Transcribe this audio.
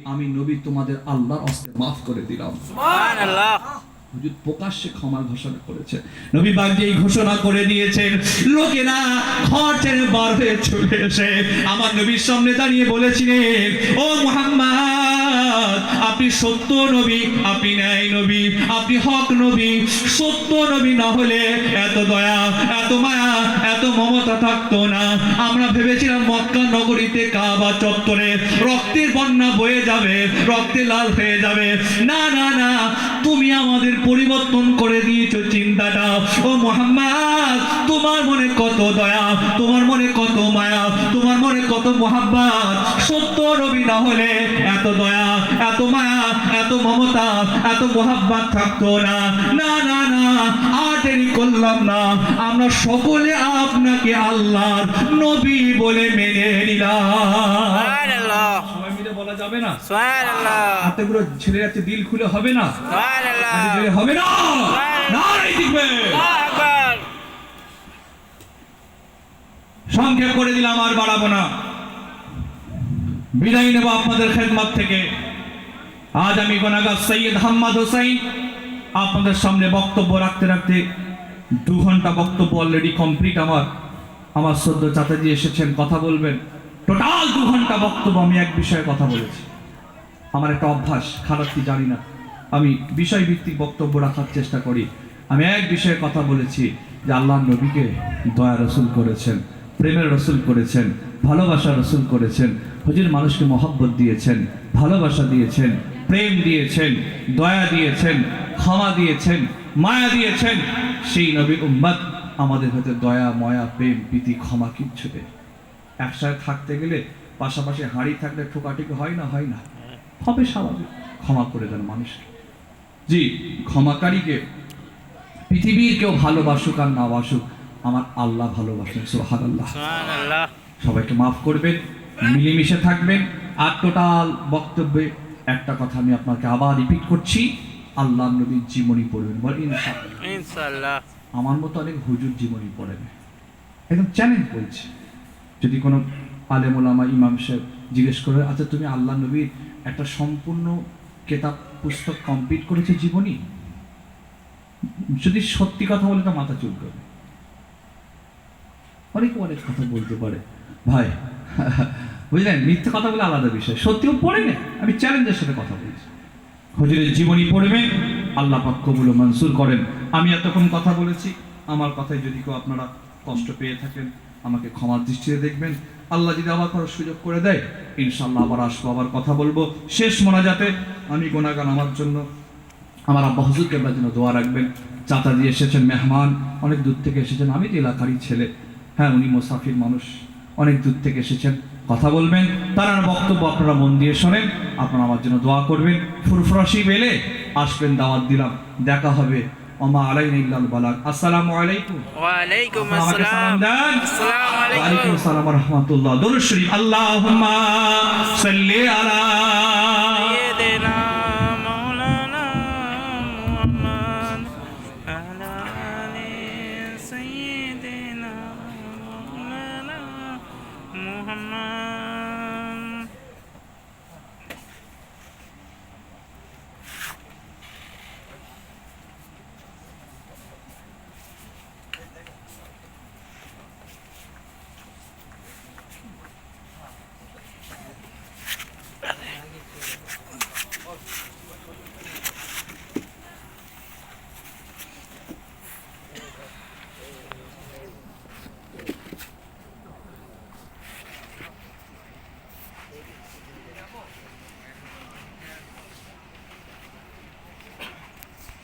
আমি নবী তোমাদের আল্লাহর হস্তে মাফ করে দিলাম। সুবহানাল্লাহ। হুজুর প্রকাশ্যে ক্ষমার ঘোষণা করেছে। নবী পাক যেই ঘোষণা করে দিয়েছেন, লোকেরা ঘর ছেড়ে বার হয়ে চলে এসে আমার নবীর সামনে দাঁড়িয়ে বলেছিলেন, ও মুহাম্মদ, আপনি সত্য নবী, আপনি ন্যায় নবী, আপনি হক নবী। সত্য নবী না হলে এত দয়া, এত মায়া, এত মমতা থাকতো না। আমরা ভেবেছিলাম মক্কা নগরীতে কাবা চত্বরে রক্তের বন্যা বয়ে যাবে, রক্তে লাল হয়ে যাবে। না না না, তুমি আমাদের পরিবর্তন করে দিয়েছো চিন্তাটা। ও মুহাম্মদ, তোমার মনে কত দয়া, তোমার মনে কত মায়া, তোমার মনে কত মোহাব্বত। সত্য নবী না হলে এত দয়া, এত মায়া, এত মমতা, এত মোহাব্বত থাকতো না। না না না, আর দেরি করলাম না, আমরা সকলে আপনাকে আল্লাহর নবী বলে মেনে নিলাম। সুবহানাল্লাহ। সবাই মিলে বলা যাবে না? সুবহানাল্লাহ। হাতেগুলো ছেড়ে যাচ্ছে, দিল খুলে হবে না? সুবহানাল্লাহ। হবে না? নারে দিবে। আল্লাহু আকবার। সংক্ষেপ করে দিলাম, আর বাড়াবো না, বিদায় নেব আপনাদের খেদমত থেকে। আজ আমি গুনাহগার সৈয়দ হাম্মাদ হোসাইন আপনাদের সামনে বক্তব্য রাখতে রাখতে 2 ঘন্টা বক্তব্য অলরেডি কমপ্লিট। আমার শ্রদ্ধা চাচাজি এসেছেন, কথা বলবেন। টোটাল 2 ঘন্টা বক্তব্য আমি এক বিষয়ে কথা বলেছি। আমার একটা অভ্যাস, খারাপ কি জানি না, আমি বিষয়ভিত্তিক বক্তব্য রাখার চেষ্টা করি। আমি এক বিষয়ে কথা বলেছি যে আল্লাহর নবীকে দয়া রসুল করেছেন, প্রেমের রসুল করেছেন, ভালোবাসার রসুল করেছেন। হুজুর মানুষকে মহব্বত দিয়েছেন, ভালোবাসা দিয়েছেন, প্রেম দিয়েছেন, দয়া দিয়েছেন, ক্ষমা দিয়েছেন, মায়া দিয়েছেন। সেই নবী উম্মত আমাদের হতে দয়া, ময়া, প্রেম, প্রীতি, ক্ষমা কিচ্ছু নেই। একসাথে থাকতে গেলে পাশাপাশি হাঁড়ি থাকলে ঠোকাঠুকি হয় না? হয় না? হবে, স্বাভাবিক। ক্ষমা করে দেন মানুষকে। জি, ক্ষমাকারীকে পৃথিবীর কেউ ভালোবাসুক আর না বাসুক, আমার আল্লাহ ভালোবাসেন। সুবহানাল্লাহ। সুবহানাল্লাহ। সবাইকে মাফ করবেন, মিলেমিশে থাকবেন। আর টোটাল বক্তব্যে একটা কথা আমি আপনাকে আবার রিপিট করছি, আল্লাহ নবীর জীবনী পড়বেন। বল ইনশাআল্লাহ। ইনশাআল্লাহ। আমার মতো অনেক হুজুর জীবনী পড়েন, একদম চ্যালেঞ্জ বলছি। যদি কোনো আলেম ওলামা ইমাম সাহেব জিজ্ঞেস করে, আচ্ছা তুমি আল্লাহ নবীর একটা সম্পূর্ণ কেতাব পুস্তক কমপ্লিট করেছে জীবনী, যদি সত্যি কথা বলে তো মাথা চুল করবে। অনেকে অনেক কথা বলতে পারে ভাই, বুঝলেন, মিথ্যে কথা বলে আলাদা বিষয়, সত্যিও পড়ে না। আমি চ্যালেঞ্জের সাথে কথা বলছি, হুজুরের জীবনী পড়বেন, আল্লাহ পাক কবুল ও মনসুর করেন। আমি এতক্ষণ কথা বলেছি, আমার কথায় যদি কেউ আপনারা কষ্ট পেয়ে থাকেন আমাকে ক্ষমার দৃষ্টিতে দেখবেন। আল্লাহ যদি আবার কারো সুযোগ করে দেয়, ইনশাআল্লাহ আবার আসবো, আবার কথা বলবো। শেষ মোনাজাতে আমি গুনাহগার, আমার জন্য, আমার আব্বা হুজুর কেবলার জন্য দোয়া রাখবেন। চাচাজি এসেছেন, মেহমান অনেক দূর থেকে এসেছেন, আমি তো এলাকারই ছেলে, হ্যাঁ উনি মুসাফির মানুষ, অনেক দূর থেকে এসেছেন, কথা বলবেন। তার বক্তব্য আপনারা মন দিয়ে শোনেন, আপনারা আমার জন্য দোয়া করবেন। ফুরফুরাশি বেলে আসবেন, দাওয়াত দিলাম, দেখা হবে। ওমা আলাইনা ইল্লাল বালাগ। আসসালামু আলাইকুম। ওয়া আলাইকুম আমাকে সালাম আসসালাম। দেন। আসসালামু ওয়া আলাইকুম। আলাইকুম আসসালাম ওয়া রাহমাতুল্লাহ। দরুদ শরীফ। আল্লাহুম্মা সাল্লি আলা